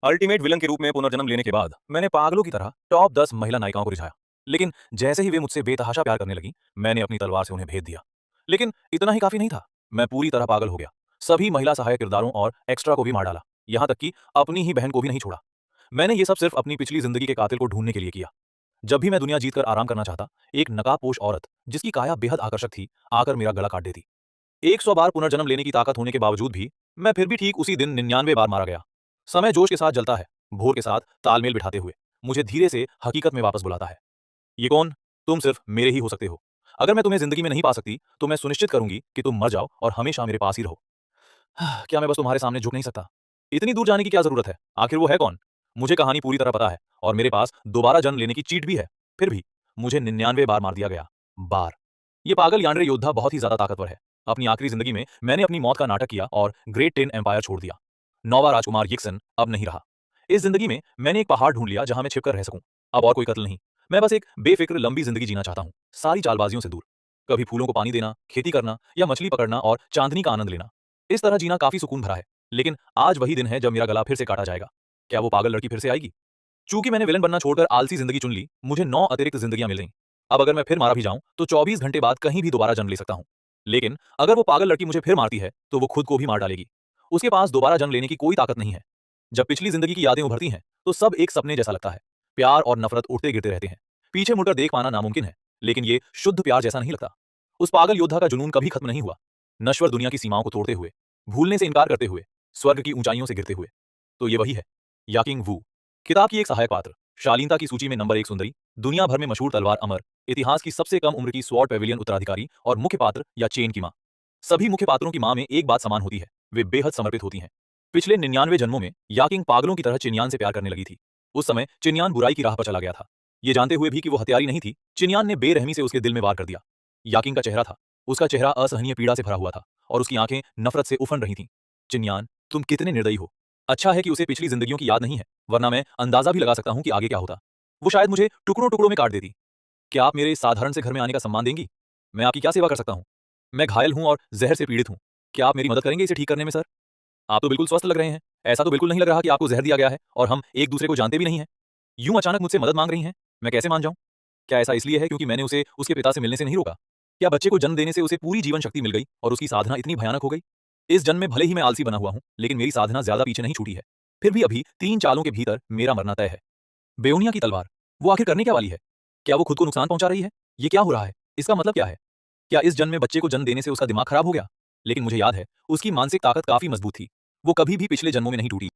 Ultimate villain के रूप में पुनर्जन्म लेने के बाद मैंने पागलों की तरह टॉप 10 महिला नायिकाओं को रिझाया। लेकिन जैसे ही वे मुझसे बेतहाशा प्यार करने लगी, मैंने अपनी तलवार से उन्हें भेद दिया। लेकिन इतना ही काफी नहीं था। मैं पूरी तरह पागल हो गया। सभी महिला सहायक किरदारों और एक्स्ट्रा को भी मार डाला, यहां तक कि अपनी ही बहन को भी नहीं छोड़ा। मैंने ये सब सिर्फ अपनी पिछली जिंदगी के कातिल को ढूंढने के लिए किया। जब भी मैं दुनिया जीतकर आराम करना चाहता, एक नकाबपोश औरत जिसकी काया बेहद आकर्षक थी, आकर मेरा गला काट देती। 100 बार पुनर्जन्म लेने की ताकत होने के बावजूद भी मैं फिर भी ठीक उसी दिन 99 बार मारा गया। समय जोश के साथ जलता है, भोर के साथ तालमेल बिठाते हुए मुझे धीरे से हकीकत में वापस बुलाता है। ये कौन? तुम सिर्फ मेरे ही हो सकते हो। अगर मैं तुम्हें जिंदगी में नहीं पा सकती, तो मैं सुनिश्चित करूंगी कि तुम मर जाओ और हमेशा मेरे पास ही रहो। क्या मैं बस तुम्हारे सामने झुक नहीं सकता? इतनी दूर जाने की क्या जरूरत है? आखिर वो है कौन? मुझे कहानी पूरी तरह पता है और मेरे पास दोबारा जन्म लेने की चीट भी है। फिर भी मुझे 99 बार मार दिया गया। बार। ये पागल यान्ड्रे योद्धा बहुत ही ज्यादा ताकतवर है। अपनी आखिरी जिंदगी में मैंने अपनी मौत का नाटक किया और ग्रेट टेन एम्पायर छोड़ दिया। नौवा राजकुमार यिक्सन अब नहीं रहा। इस जिंदगी में मैंने एक पहाड़ ढूंढ लिया जहां मैं छिपकर रह सकूं। अब और कोई कत्ल नहीं। मैं बस एक बेफिक्र लंबी जिंदगी जीना चाहता हूं, सारी चालबाजियों से दूर। कभी फूलों को पानी देना, खेती करना या मछली पकड़ना और चांदनी का आनंद लेना। इस तरह जीना काफी सुकून भरा है। लेकिन आज वही दिन है जब मेरा गला फिर से काटा जाएगा। क्या वो पागल लड़की फिर से आएगी? चूंकि मैंने विलन बनना छोड़कर आलसी जिंदगी चुन ली, मुझे 9 अतिरिक्त जिंदगियां मिल गईं। अब अगर मैं फिर मारा भी जाऊं, तो 24 घंटे बाद कहीं भी दोबारा जन्म ले सकता हूं। लेकिन अगर वो पागल लड़की मुझे फिर मारती है, तो वो खुद को भी मार डालेगी। उसके पास दोबारा जन्म लेने की कोई ताकत नहीं है। जब पिछली जिंदगी की यादें उभरती हैं, तो सब एक सपने जैसा लगता है। प्यार और नफरत उठते गिरते रहते हैं। पीछे मुड़कर देख पाना नामुमकिन है, लेकिन ये शुद्ध प्यार जैसा नहीं लगता। उस पागल योद्धा का जुनून कभी खत्म नहीं हुआ। नश्वर दुनिया की सीमाओं को तोड़ते हुए, भूलने से इनकार करते हुए, स्वर्ग की ऊंचाइयों से गिरते हुए। तो ये वही है, याकिंग वू। किताब की एक सहायक पात्र, शालीनता की सूची में नंबर 1 सुंदरी, दुनिया भर में मशहूर तलवार अमर, इतिहास की सबसे कम उम्र की स्वॉर्ड पेविलियन उत्तराधिकारी और मुख्य पात्र या चेन की मां। सभी मुख्य पात्रों की मां में एक बात समान होती है, वे बेहद समर्पित होती हैं। पिछले 99 जन्मों में याकिंग पागलों की तरह चिन्यान से प्यार करने लगी थी। उस समय चिन्यान बुराई की राह पर चला गया था। ये जानते हुए भी कि वो हत्यारी नहीं थी, चिन्यान ने बेरहमी से उसके दिल में वार कर दिया। याकिंग का चेहरा था, उसका चेहरा असहनीय पीड़ा से भरा हुआ था और उसकी आंखें नफरत से उफन रही थीं। चिन्यान, तुम कितने निर्दयी हो। अच्छा है कि उसे पिछली जिंदगियों की याद नहीं है, वरना मैं अंदाजा भी लगा सकता हूं कि आगे क्या होता। वो शायद मुझे टुकड़ों टुकड़ों में काट देती। क्या आप मेरे इस साधारण से घर में आने का सम्मान देंगी? मैं आपकी क्या सेवा कर सकता हूं? मैं घायल हूं और जहर से पीड़ित हूं। क्या आप मेरी मदद करेंगे इसे ठीक करने में, सर? आप तो बिल्कुल स्वस्थ लग रहे हैं। ऐसा तो बिल्कुल नहीं लग रहा कि आपको जहर दिया गया है और हम एक दूसरे को जानते भी नहीं हैं। यूं अचानक मुझसे मदद मांग रही हैं, मैं कैसे मान जाऊं? क्या ऐसा इसलिए है क्योंकि मैंने उसे उसके पिता से मिलने से नहीं रोका? क्या बच्चे को जन्म देने से उसे पूरी जीवन शक्ति मिल गई और उसकी साधना इतनी भयानक हो गई? इस जन्म में भले ही मैं आलसी बना हुआ हूं, लेकिन मेरी साधना ज्यादा पीछे नहीं छूटी है। फिर भी अभी 3 चालों के भीतर मेरा मरना तय है। बेओनिया की तलवार, वो आखिर करने क्या वाली है? क्या वो खुद को नुकसान पहुंचा रही है? ये क्या हो रहा है? इसका मतलब क्या है? क्या इस जन्म में बच्चे को जन्म देने से उसका दिमाग खराब हो गया? लेकिन मुझे याद है, उसकी मानसिक ताकत काफी मजबूत थी। वो कभी भी पिछले जन्मों में नहीं टूटी।